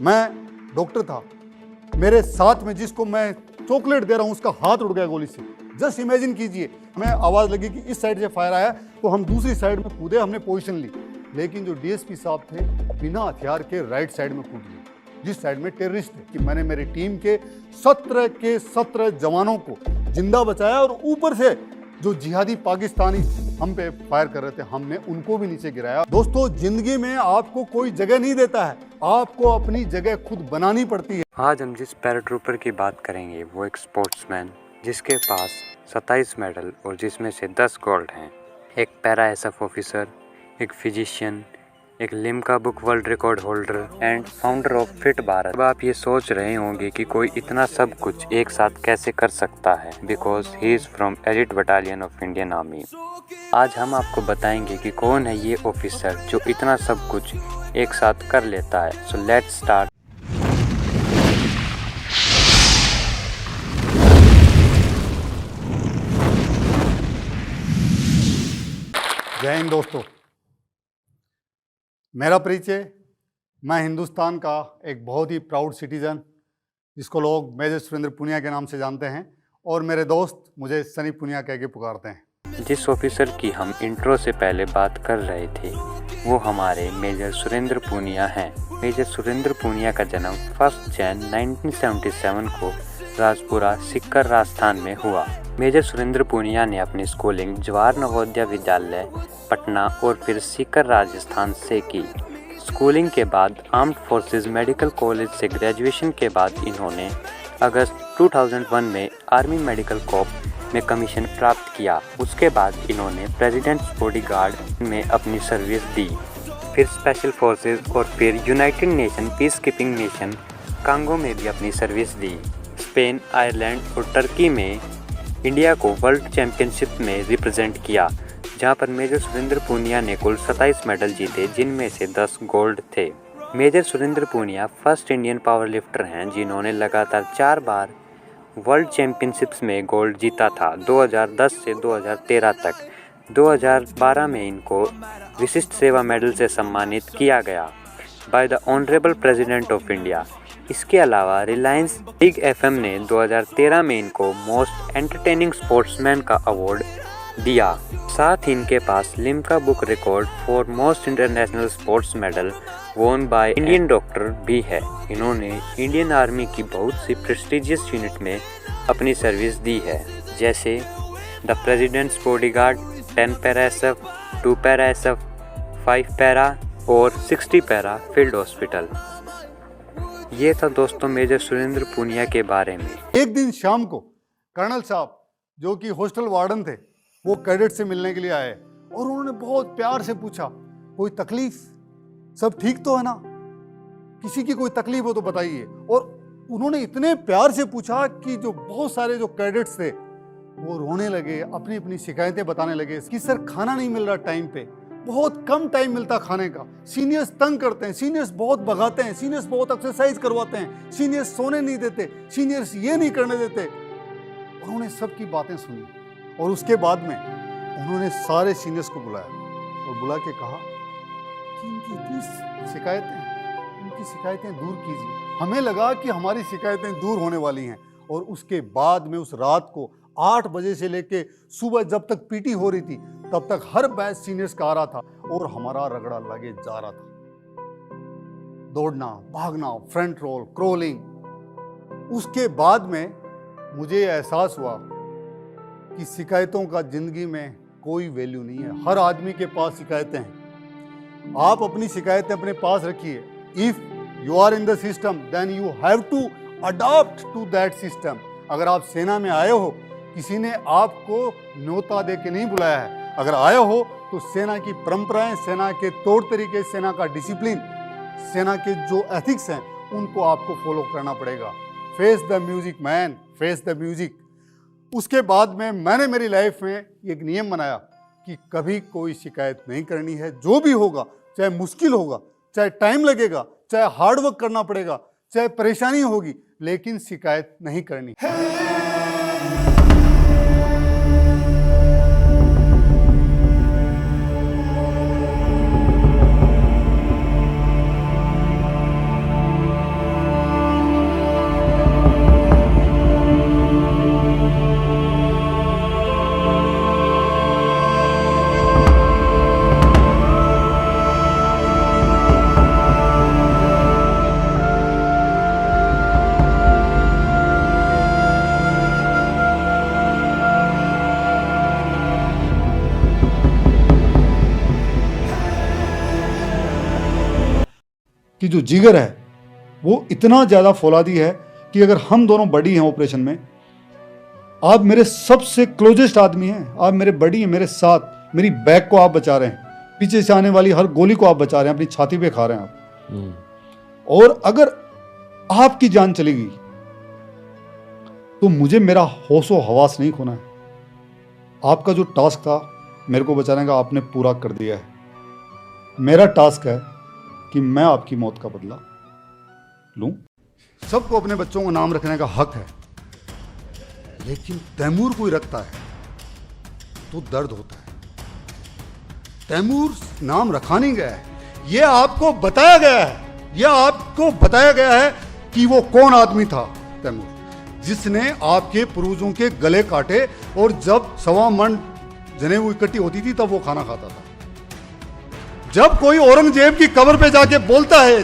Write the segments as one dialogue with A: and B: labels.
A: मैं डॉक्टर था, मेरे साथ में जिसको मैं चॉकलेट दे रहा हूँ उसका हाथ उड़ गया गोली से। जस्ट इमेजिन कीजिए, हमें आवाज़ लगी कि इस साइड से फायर आया तो हम दूसरी साइड में कूदे, हमने पोजीशन ली, लेकिन जो डीएसपी साहब थे बिना हथियार के राइट साइड में कूद गए, जिस साइड में टेररिस्ट थे। कि मैंने मेरी टीम के 17 जवानों को जिंदा बचाया और ऊपर से जो जिहादी पाकिस्तानी हम पे फायर कर रहे थे हमने उनको भी नीचे गिराया। दोस्तों, जिंदगी में आपको कोई जगह नहीं देता है, आपको अपनी जगह खुद बनानी पड़ती है।
B: आज हम जिस पैराट्रूपर की बात करेंगे वो एक स्पोर्ट्समैन जिसके पास 27 मेडल और जिसमें से 10 गोल्ड हैं। एक पैरा एसएफ ऑफिसर, एक फिजिशियन, एक Limca book world record holder and founder of fit Bharat. अब आप ये सोच रहे होंगे कि कोई इतना सब कुछ एक साथ कैसे कर सकता है, because he is from elite battalion of Indian army. आज हम आपको बताएंगे कि कौन है ये ऑफिसर जो इतना सब कुछ एक साथ कर लेता है। So let's start.
A: जय हिंद दोस्तों, मेरा परिचय, मैं हिंदुस्तान का एक बहुत ही प्राउड सिटीज़न जिसको लोग मेजर सुरेंद्र पुनिया के नाम से जानते हैं और मेरे दोस्त मुझे सनी पुनिया कह के पुकारते हैं।
B: जिस ऑफिसर की हम इंट्रो से पहले बात कर रहे थे वो हमारे मेजर सुरेंद्र पुनिया हैं। मेजर सुरेंद्र पुनिया का जन्म 1 जनवरी 1977 को राजपुरा सिक्कर राजस्थान में हुआ। मेजर सुरेंद्र पुनिया ने अपनी स्कूलिंग जवाहर नवोदय विद्यालय पटना और फिर सीकर राजस्थान से की। स्कूलिंग के बाद आर्म्ड फोर्सेस मेडिकल कॉलेज से ग्रेजुएशन के बाद इन्होंने अगस्त 2001 में आर्मी मेडिकल कॉर्प में कमीशन प्राप्त किया। उसके बाद इन्होंने प्रेसिडेंट्स बॉडीगार्ड में अपनी सर्विस दी, फिर स्पेशल फोर्सेस और फिर United nation peace keeping mission Congo में भी अपनी सर्विस दी। स्पेन, आयरलैंड और टर्की में इंडिया को वर्ल्ड चैंपियनशिप में रिप्रेजेंट किया, जहां पर मेजर सुरेंद्र पुनिया ने कुल 27 मेडल जीते, जिनमें से 10 गोल्ड थे। Major Surendra Punia first Indian power lifter हैं जिन्होंने लगातार 4 बार वर्ल्ड चैंपियनशिप्स में गोल्ड जीता था, 2010 से 2013 तक। 2012 में इनको विशिष्ट सेवा मेडल से सम्मानित किया गया by the honourable president of India. इसके अलावा रिलायंस बिग एफएम ने 2013 में इनको मोस्ट एंटरटेनिंग स्पोर्ट्समैन का अवार्ड दिया। साथ ही इनके पास Limca book record for most international sports medal won by Indian doctor भी है। इन्होंने इंडियन आर्मी की बहुत सी प्रेस्टिजियस यूनिट में अपनी सर्विस दी है, जैसे the president's bodyguard, 10 para SF, 2 para SF, 5 para और 60 पैरा फील्ड हॉस्पिटल। ये था दोस्तों मेजर सुरेंद्र पुनिया के बारे में।
A: एक दिन शाम को कर्नल साहब जो कि हॉस्टल वार्डन थे वो कैडेट से मिलने के लिए आए और उन्होंने बहुत प्यार से पूछा, कोई तकलीफ, सब ठीक तो है ना, किसी की कोई तकलीफ हो तो बताइए। और उन्होंने इतने प्यार से पूछा कि जो बहुत सारे जो कैडेट्स थे वो रोने लगे, अपनी अपनी शिकायतें बताने लगे कि सर खाना नहीं मिल रहा टाइम पे, बहुत कम टाइम मिलता खाने का, सीनियर्स तंग करते हैं, सीनियर्स बहुत भगाते हैं, सीनियर्स बहुत एक्सरसाइज करवाते हैं, सीनियर्स सोने नहीं देते, सीनियर्स ये नहीं करने देते। उन्होंने सबकी बातें सुनी और उसके बाद में उन्होंने सारे सीनियर्स को बुलाया और बुला के कहा कि इनकी इतनी शिकायतें, इनकी शिकायतें दूर कीजिए। हमें लगा कि हमारी शिकायतें दूर होने वाली हैं और उसके बाद में उस रात को 8 बजे से लेके सुबह जब तक पीटी हो रही थी तब तक हर बैच सीनियर्स का आ रहा था और हमारा रगड़ा लगे जा रहा था। दौड़ना, भागना, फ्रंट रोल, क्रोलिंग। उसके बाद में मुझे एहसास हुआ कि शिकायतों का जिंदगी में कोई वैल्यू नहीं है। हर आदमी के पास शिकायतें हैं, आप अपनी शिकायतें अपने पास रखिए। If you are in the system then you have to adopt to that system. अगर आप सेना में आए हो, किसी ने आपको न्योता दे के नहीं बुलाया है, अगर आए हो तो सेना की परंपराएं, सेना के तौर तरीके, सेना का डिसिप्लिन, सेना के जो एथिक्स हैं उनको आपको फॉलो करना पड़ेगा। Face the music man, face the music. उसके बाद में मैंने मेरी लाइफ में एक नियम बनाया कि कभी कोई शिकायत नहीं करनी है। जो भी होगा, चाहे मुश्किल होगा, चाहे टाइम लगेगा, चाहे हार्ड वर्क करना पड़ेगा, चाहे परेशानी होगी, लेकिन शिकायत नहीं करनी। कि जो जिगर है वो इतना ज़्यादा फौलादी है कि अगर हम दोनों बडी हैं ऑपरेशन में, आप मेरे सबसे क्लोजेस्ट आदमी हैं, आप मेरे बडी हैं, मेरे साथ मेरी बैक को आप बचा रहे हैं, पीछे से आने वाली हर गोली को आप बचा रहे हैं, अपनी छाती पे खा रहे हैं आप। और अगर आपकी जान चली गई तो मुझे मेरा होशो हवास नहीं खोना है। आपका जो टास्क था मेरे को बचाने का, आपने पूरा कर दिया है। मेरा टास्क है कि मैं आपकी मौत का बदला लूं। सबको अपने बच्चों को नाम रखने का हक है, लेकिन तैमूर कोई रखता है तो दर्द होता है। तैमूर नाम रखा नहीं गया है, यह आपको बताया गया है, यह आपको बताया गया है कि वो कौन आदमी था तैमूर, जिसने आपके पूर्वजों के गले काटे और जब 1.25 मन जनेऊ इकट्ठी होती थी तब वो खाना खाता था। जब कोई औरंगजेब की कब्र पे जाके बोलता है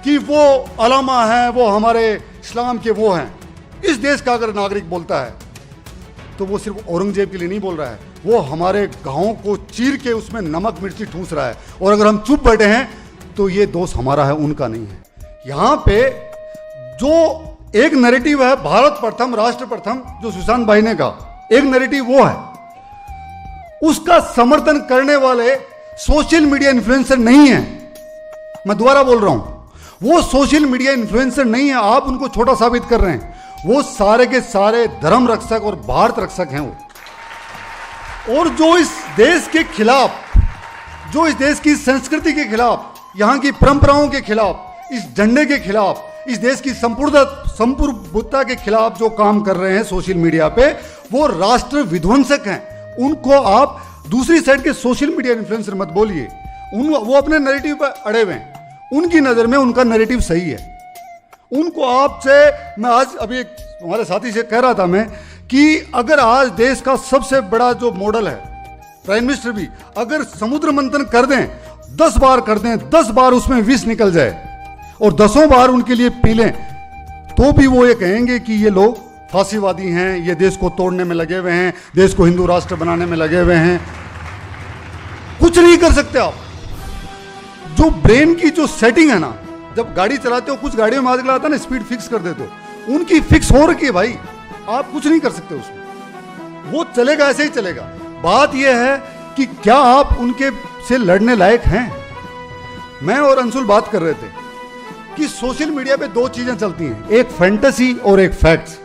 A: कि वो अलामा है, वो हमारे इस्लाम के वो हैं, इस देश का अगर नागरिक बोलता है तो वो सिर्फ औरंगजेब के लिए नहीं बोल रहा है, वो हमारे गांवों को चीर के उसमें नमक मिर्ची ठूस रहा है। और अगर हम चुप बैठे हैं तो ये दोष हमारा है, उनका नहीं है। यहाँ पे जो एक नैरेटिव है भारत प्रथम राष्ट्र प्रथम, जो सुशांत भाई ने कहा, एक नैरेटिव वो है, उसका समर्थन करने वाले सोशल मीडिया इन्फ्लुएंसर नहीं है। मैं दोबारा बोल रहा हूं, वो सोशल मीडिया इन्फ्लुएंसर नहीं है, आप उनको छोटा साबित कर रहे हैं। वो सारे के सारे धर्म रक्षक और भारत रक्षक हैं वो। और जो इस देश के खिलाफ, जो इस देश की संस्कृति के खिलाफ, यहां की परंपराओं के खिलाफ, इस झंडे के खिलाफ, इस देश की संप्रभुता के खिलाफ जो काम कर रहे हैं सोशल मीडिया पे, वो राष्ट्र विध्वंसक हैं। उनको आप दूसरी साइड के सोशल मीडिया इन्फ्लुएंसर मत बोलिए। वो अपने नैरेटिव पर अड़े हुए हैं, उनकी नजर में उनका नैरेटिव सही है। उनको आपसे, मैं आज अभी एक हमारे साथी से कह रहा था मैं, कि अगर आज देश का सबसे बड़ा जो मॉडल है, प्राइम मिनिस्टर भी अगर समुद्र मंथन कर दें, 10 बार कर दें, 10 बार उसमें विष निकल जाए और 10 बार उनके लिए पी लें, तो भी वो ये कहेंगे कि ये लोग फांसीवादी हैं, ये देश को तोड़ने में लगे हुए हैं, देश को हिंदू राष्ट्र बनाने में लगे हुए हैं। कुछ नहीं कर सकते आप। जो ब्रेन की जो सेटिंग है ना, जब गाड़ी चलाते हो, कुछ गाड़ियों में आजकल आता है ना स्पीड फिक्स कर देते हो, उनकी फिक्स हो रखी है भाई, आप कुछ नहीं कर सकते उसमें, वो चलेगा, ऐसे ही चलेगा। बात यह है कि क्या आप उनके से लड़ने लायक हैं। मैं और अंशुल बात कर रहे थे कि सोशल मीडिया पे 2 चीजें चलती हैं, एक फैंटेसी और एक फैक्ट्स।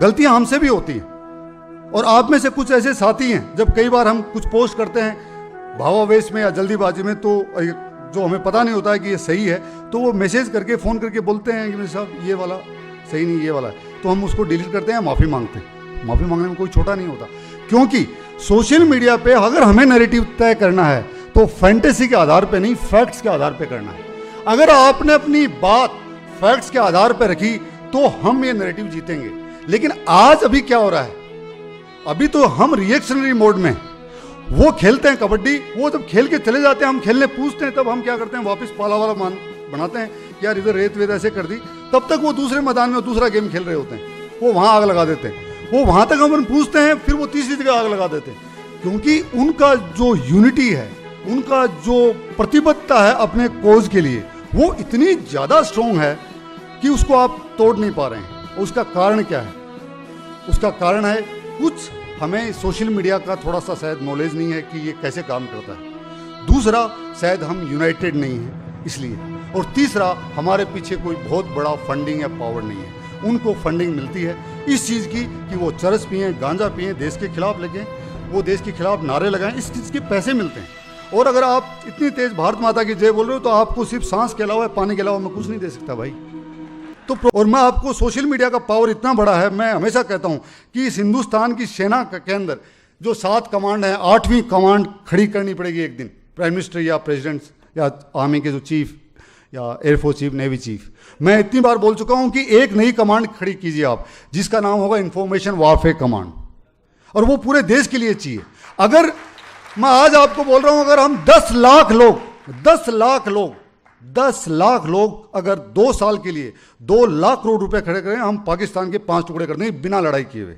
A: गलतियां हमसे भी होती हैं, और आप में से कुछ ऐसे साथी हैं, जब कई बार हम कुछ पोस्ट करते हैं भावावेश में या जल्दीबाजी में, तो जो हमें पता नहीं होता है कि ये सही है, तो वो मैसेज करके, फ़ोन करके बोलते हैं कि साहब ये वाला सही नहीं, ये वाला है, तो हम उसको डिलीट करते हैं, माफ़ी मांगते हैं। माफ़ी मांगने में कोई छोटा नहीं होता, क्योंकि सोशल मीडिया पे अगर हमें नैरेटिव तय करना है तो फैंटेसी के आधार पे नहीं, फैक्ट्स के आधार पे करना है। अगर आपने अपनी बात फैक्ट्स के आधार पे रखी तो हम ये नैरेटिव जीतेंगे। लेकिन आज अभी क्या हो रहा है, अभी तो हम रिएक्शनरी मोड में, वो खेलते हैं कबड्डी, वो जब खेल के चले जाते हैं, हम खेलने पूछते हैं, तब हम क्या करते हैं, वापस पाला वाला मान बनाते हैं, यार इधर रेत वेत ऐसे कर दी, तब तक वो दूसरे मैदान में दूसरा गेम खेल रहे होते हैं, वो वहां आग लगा देते हैं, वो वहां तक हम पूछते हैं, फिर वो तीसरी जगह आग लगा देते हैं। क्योंकि उनका जो यूनिटी है, उनका जो प्रतिबद्धता है अपने कोज के लिए, वो इतनी ज्यादा स्ट्रॉन्ग है कि उसको आप तोड़ नहीं पा रहे हैं। उसका कारण क्या है? उसका कारण है कुछ हमें सोशल मीडिया का थोड़ा सा शायद नॉलेज नहीं है कि ये कैसे काम करता है। दूसरा, शायद हम यूनाइटेड नहीं हैं इसलिए। और तीसरा, हमारे पीछे कोई बहुत बड़ा फंडिंग या पावर नहीं है। उनको फंडिंग मिलती है इस चीज़ की कि वो चरस पिएं, गांजा पिएं, देश के खिलाफ लगें, वो देश के खिलाफ नारे लगाएं, इस चीज़ के पैसे मिलते हैं। और अगर आप इतनी तेज भारत माता की जय बोल रहे हो तो आपको सिर्फ सांस के अलावा, पानी के अलावा मैं कुछ नहीं दे सकता भाई। तो और मैं आपको, सोशल मीडिया का पावर इतना बड़ा है, मैं हमेशा कहता हूं कि इस हिंदुस्तान की सेना के अंदर जो 7 कमांड है, 8वीं कमांड खड़ी करनी पड़ेगी एक दिन, प्राइम मिनिस्टर या प्रेसिडेंट या आर्मी के जो चीफ या एयरफोर्स चीफ, नेवी चीफ। मैं इतनी बार बोल चुका हूं कि एक नई कमांड खड़ी कीजिए आप, जिसका नाम होगा इंफॉर्मेशन वारफेयर कमांड, और वो पूरे देश के लिए चाहिए। अगर मैं आज आपको बोल रहा हूं, अगर हम 10 लाख लोग अगर 2 साल के लिए 2 लाख करोड़ रुपए खड़े करें, हम पाकिस्तान के 5 टुकड़े कर देंगे बिना लड़ाई किए हुए।